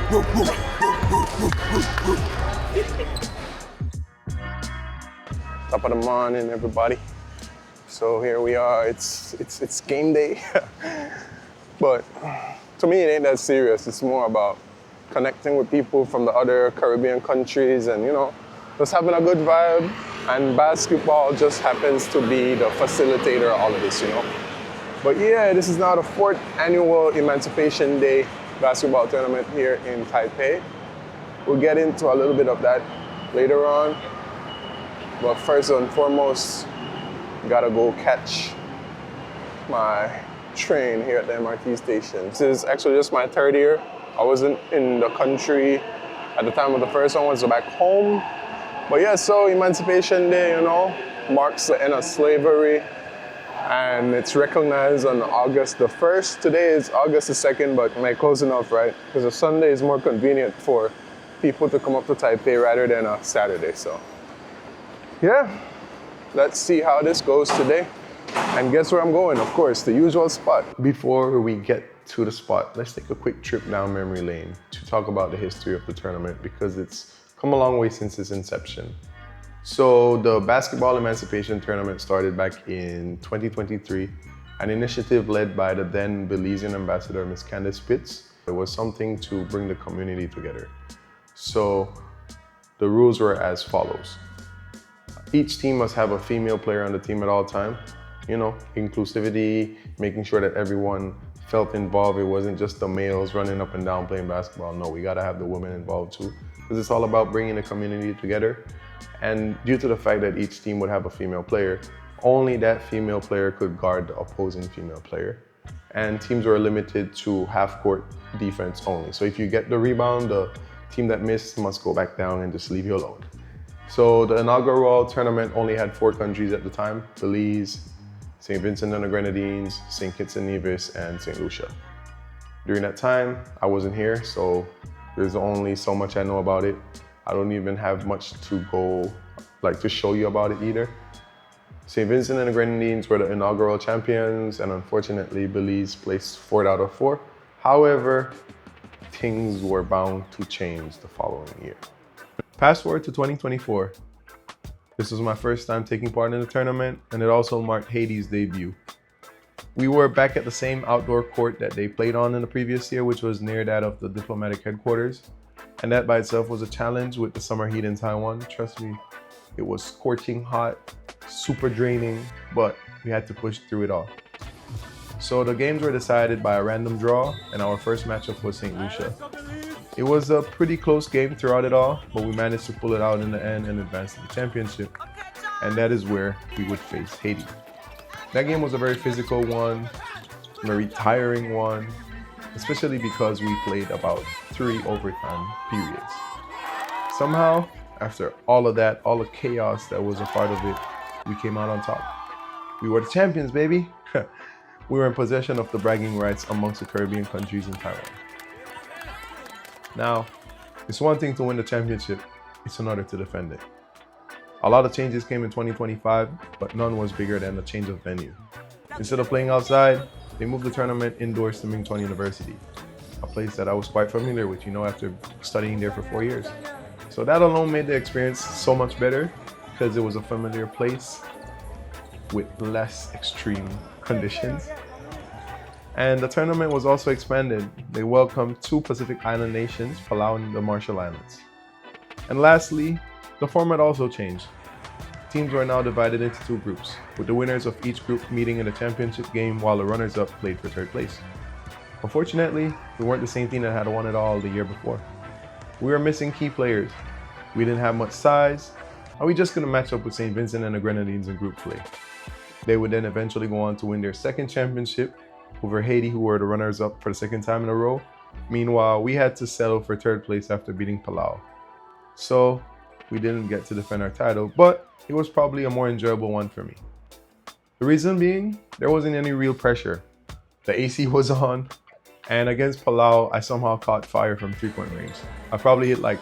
Top of the morning, everybody. So here we are. It's game day, but to me it ain't that serious. It's more about connecting with people from the other Caribbean countries, and just having a good vibe. And basketball just happens to be the facilitator of all of this, But yeah, this is now the 4th annual Emancipation Day basketball tournament here in Taipei. We'll get into a little bit of that later on. But first and foremost, gotta go catch my train here at the MRT station. This is actually just my 3rd year. I wasn't in the country at the time of the first one, so back home. But yeah, so Emancipation Day, marks the end of slavery. And it's recognized on August the 1st. Today is August the 2nd, but my close enough, right? Because a Sunday is more convenient for people to come up to Taipei rather than a Saturday, so. Yeah, let's see how this goes today. And guess where I'm going? Of course, the usual spot. Before we get to the spot, let's take a quick trip down memory lane to talk about the history of the tournament, because it's come a long way since its inception. So the Basketball Emancipation Tournament started back in 2023, an initiative led by the then Belizean ambassador, Ms. Candace Pitts. It was something to bring the community together. So the rules were as follows. Each team must have a female player on the team at all time. Inclusivity, making sure that everyone felt involved. It wasn't just the males running up and down playing basketball. No, we gotta have the women involved too, because it's all about bringing the community together. And due to the fact that each team would have a female player, only that female player could guard the opposing female player. And teams were limited to half-court defense only. So if you get the rebound, the team that missed must go back down and just leave you alone. So the inaugural tournament only had 4 countries at the time: Belize, St. Vincent and the Grenadines, St. Kitts and Nevis, and St. Lucia. During that time, I wasn't here, so there's only so much I know about it. I don't even have much to to show you about it either. St. Vincent and the Grenadines were the inaugural champions, and unfortunately, Belize placed 4th out of 4. However, things were bound to change the following year. Fast forward to 2024. This was my first time taking part in the tournament, and it also marked Haiti's debut. We were back at the same outdoor court that they played on in the previous year, which was near that of the diplomatic headquarters. And that by itself was a challenge with the summer heat in Taiwan. Trust me, it was scorching hot, super draining, but we had to push through it all. So the games were decided by a random draw, and our first matchup was St. Lucia. It was a pretty close game throughout it all, but we managed to pull it out in the end and advance to the championship. And that is where we would face Haiti. That game was a very physical one, very tiring one, especially because we played about 3 overtime periods. Somehow, after all of that, all the chaos that was a part of it, we came out on top. We were the champions, baby. We were in possession of the bragging rights amongst the Caribbean countries in Taiwan. Now, it's one thing to win the championship, it's another to defend it. A lot of changes came in 2025, but none was bigger than the change of venue. Instead of playing outside, they moved the tournament indoors to Mingtuan University, a place that I was quite familiar with, after studying there for 4 years. So that alone made the experience so much better, because it was a familiar place with less extreme conditions. And the tournament was also expanded. They welcomed 2 Pacific Island nations, Palau and the Marshall Islands. And lastly, the format also changed. Teams were now divided into 2 groups, with the winners of each group meeting in the championship game while the runners-up played for 3rd place. Unfortunately, we weren't the same team that had won it all the year before. We were missing key players. We didn't have much size, and we just couldn't match up with St. Vincent and the Grenadines in group play. They would then eventually go on to win their 2nd championship over Haiti, who were the runners-up for the 2nd time in a row. Meanwhile, we had to settle for 3rd place after beating Palau. So we didn't get to defend our title, but it was probably a more enjoyable one for me. The reason being, there wasn't any real pressure. The AC was on, and against Palau, I somehow caught fire from 3-point range. I probably hit like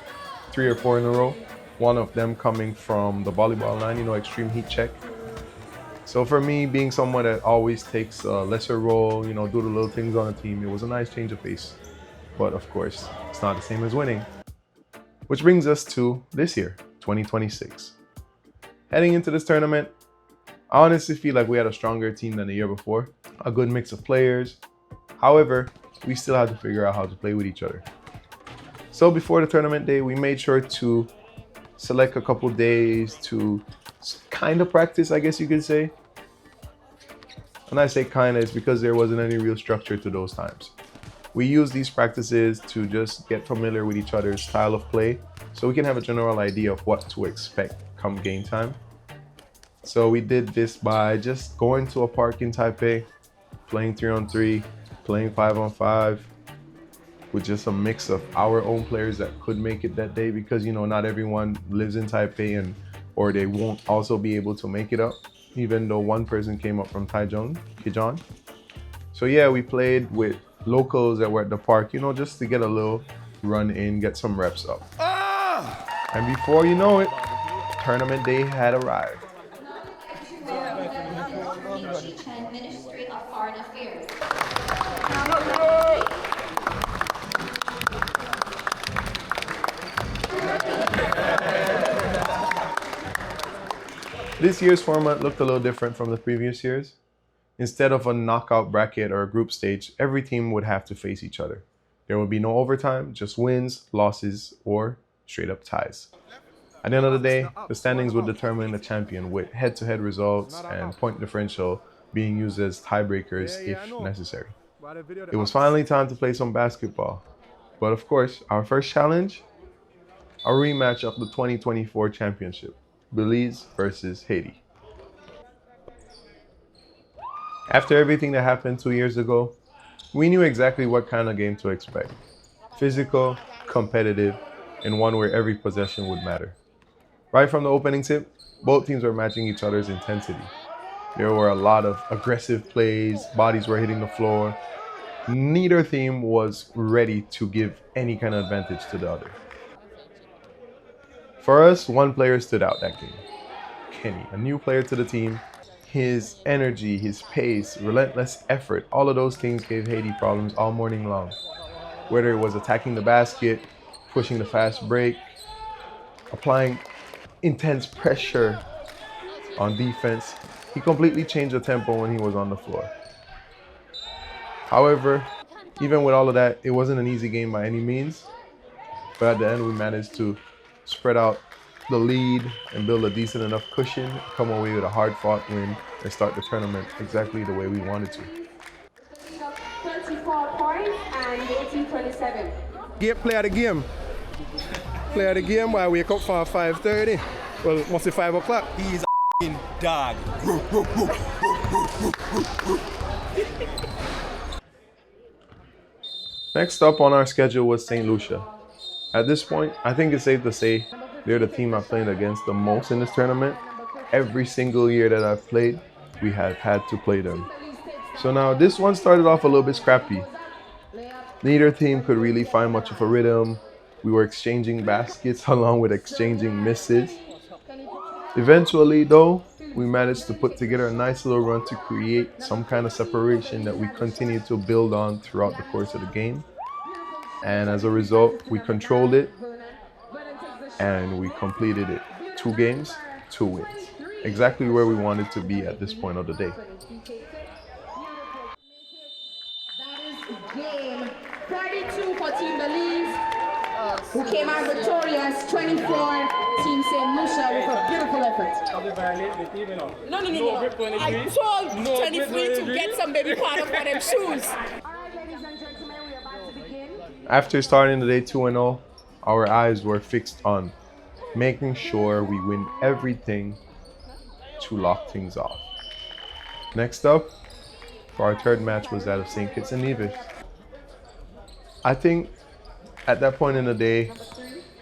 3 or 4 in a row, one of them coming from the volleyball line, extreme heat check. So for me, being someone that always takes a lesser role, do the little things on a team, it was a nice change of pace. but of course, it's not the same as winning. Which brings us to this year, 2026. Heading into this tournament, I honestly feel like we had a stronger team than the year before, a good mix of players. However, we still had to figure out how to play with each other. So before the tournament day, we made sure to select a couple days to kind of practice, I guess you could say. When I say kind of, it's because there wasn't any real structure to those times. We use these practices to just get familiar with each other's style of play so we can have a general idea of what to expect come game time. So we did this by just going to a park in Taipei, playing 3-on-3, playing 5-on-5, with just a mix of our own players that could make it that day because, you know, not everyone lives in Taipei or they won't also be able to make it up, even though one person came up from Taiwan. So yeah, we played with locals that were at the park, you know, just to get a little run in, get some reps up. And before you know it, tournament day had arrived. Ministry of Foreign Affairs. This year's format looked a little different from the previous years. Instead of a knockout bracket or a group stage, every team would have to face each other. There would be no overtime, just wins, losses, or straight up ties. At the end of the day, the standings would determine the champion with head-to-head results and point differential being used as tiebreakers if necessary. It was finally time to play some basketball. But of course, our first challenge, a rematch of the 2024 championship, Belize versus Haiti. After everything that happened 2 years ago, we knew exactly what kind of game to expect. Physical, competitive, and one where every possession would matter. Right from the opening tip, both teams were matching each other's intensity. There were a lot of aggressive plays, bodies were hitting the floor. Neither team was ready to give any kind of advantage to the other. For us, one player stood out that game. Kenny, a new player to the team. His energy, his pace, relentless effort, all of those things gave Haiti problems all morning long. Whether it was attacking the basket, pushing the fast break, applying intense pressure on defense, he completely changed the tempo when he was on the floor. However, even with all of that, it wasn't an easy game by any means. But at the end, we managed to spread out the lead and build a decent enough cushion, come away with a hard-fought win, and start the tournament exactly the way we wanted to. 24 points and 18-27. Play the game. Play the game while I wake up for 5:30. Well, must be 5 o'clock. He's a dog. Next up on our schedule was St. Lucia. At this point, I think it's safe to say they're the team I've played against the most in this tournament. Every single year that I've played, we have had to play them. So now this one started off a little bit scrappy. Neither team could really find much of a rhythm. We were exchanging baskets along with exchanging misses. Eventually though, we managed to put together a nice little run to create some kind of separation that we continued to build on throughout the course of the game. And as a result, we controlled it and we completed it. 2 games, 2 wins. Exactly where we wanted to be at this point of the day. That is game 32 for Team Belize, who came out victorious 24, Team St. Lucia with a beautiful effort. No. I told 23 to get some baby powder for them shoes. After starting the day 2-0, our eyes were fixed on making sure we win everything to lock things off. Next up, for our third match was that of St. Kitts and Nevis. I think at that point in the day,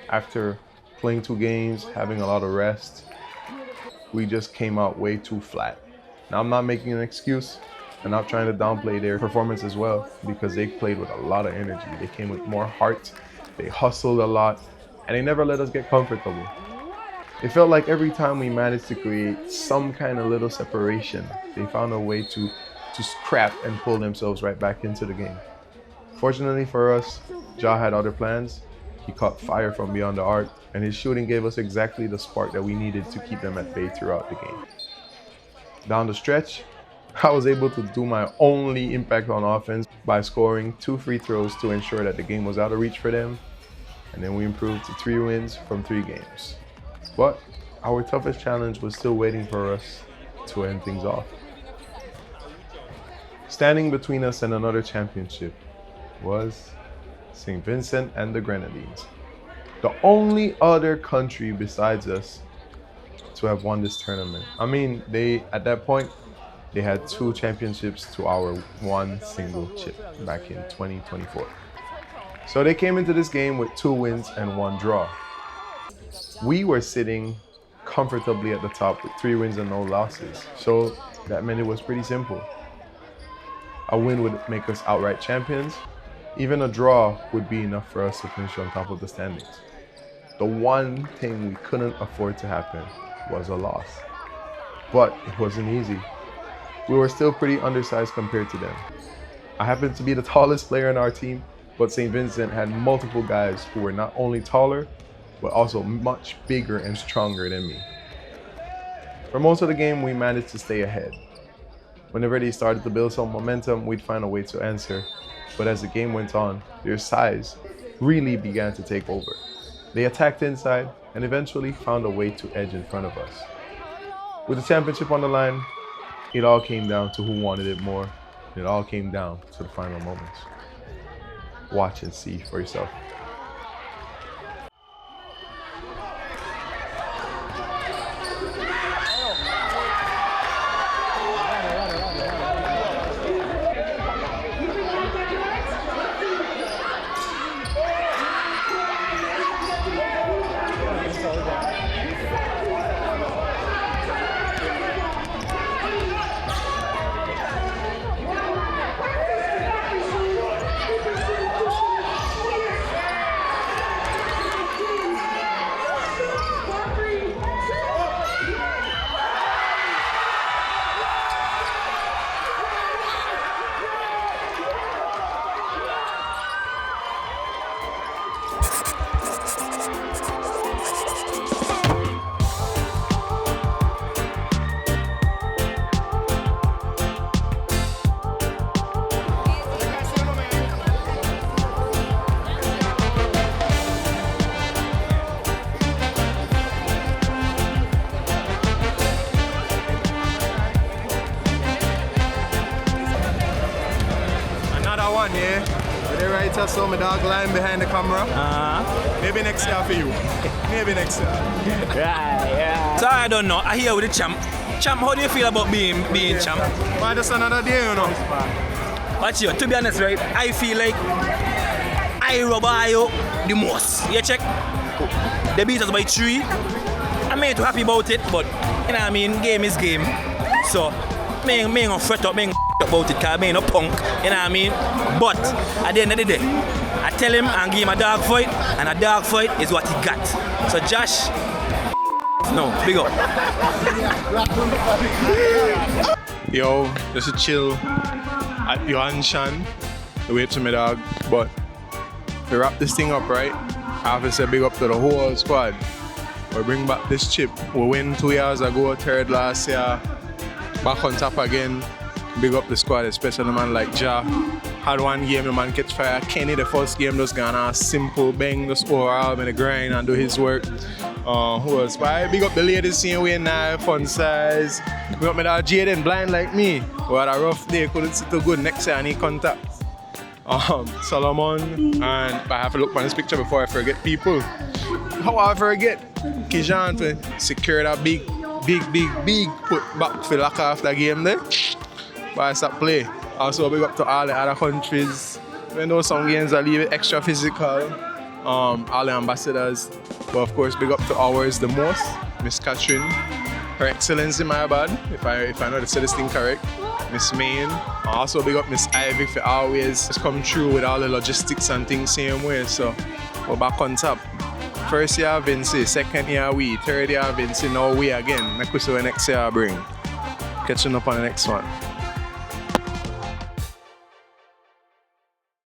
after playing 2 games, having a lot of rest, we just came out way too flat. Now I'm not making an excuse. I'm not trying to downplay their performance as well, because they played with a lot of energy. They came with more heart, they hustled a lot, and they never let us get comfortable. It felt like every time we managed to create some kind of little separation, they found a way to scrap and pull themselves right back into the game. Fortunately for us, Ja had other plans. He caught fire from beyond the arc, and his shooting gave us exactly the spark that we needed to keep them at bay throughout the game. Down the stretch, I was able to do my only impact on offense by scoring 2 free throws to ensure that the game was out of reach for them, and then we improved to 3 wins from 3 games. But our toughest challenge was still waiting for us to end things off. Standing between us and another championship was St. Vincent and the Grenadines, the only other country besides us to have won this tournament. I mean, at that point, they had 2 championships to our 1 single chip back in 2024. So they came into this game with 2 wins and 1 draw. We were sitting comfortably at the top with 3 wins and no losses. So that meant it was pretty simple. A win would make us outright champions. Even a draw would be enough for us to finish on top of the standings. The one thing we couldn't afford to happen was a loss. But it wasn't easy. We were still pretty undersized compared to them. I happened to be the tallest player on our team, but St. Vincent had multiple guys who were not only taller, but also much bigger and stronger than me. For most of the game, we managed to stay ahead. Whenever they started to build some momentum, we'd find a way to answer. But as the game went on, their size really began to take over. They attacked inside and eventually found a way to edge in front of us. With the championship on the line, it all came down to who wanted it more. It all came down to the final moments. Watch and see for yourself. Yeah, with the writer, so my dog lying behind the camera. Maybe next year for you. Maybe next year. Right, yeah. So I don't know. I hear with the champ. Champ, how do you feel about being champ? Well, just another day, you know. But you, to be honest, right, I feel like I rub you the most. You check? They beat us by 3. I'm made too happy about it, but you know what I mean, game is game. So me ain't gonna fret up, me ain't about it, cause me ain't no punk, you know what I mean? But at the end of the day, I tell him and give him a dog fight, and a dog fight is what he got. So Josh, no, big up. Yo, just a chill at Johanshan, the way to my dog. But to wrap this thing up, right, I have to say big up to the whole squad. We bring back this chip. We win 2 years ago, 3rd last year. Back on top again. Big up the squad, especially a man like Ja. Had 1 game, the man catch fire. Kenny, the first game, just gonna simple bang, just overall in the grind and do his work. Who else? Big up the ladies, same way now, fun size. Big up my dad Jaden, blind like me. We had a rough day, couldn't sit too good. Next year I need contact. Solomon, and I have to look on this picture before I forget people. How I forget? Kijan to secure that big put back for lock off the game there. But I start play. Also big up to all the other countries. Even though some games are a little bit extra physical, all the ambassadors. But of course big up to ours the most, Miss Catherine. Her Excellency, my bad, if I know to say this thing correct. Miss Main. Also big up Miss Ivy for always come through with all the logistics and things same way. So we're back on top. First year Vincent, 2nd year we, 3rd year Vincent, now we again. Next we see what next year bring. Catching up on the next one.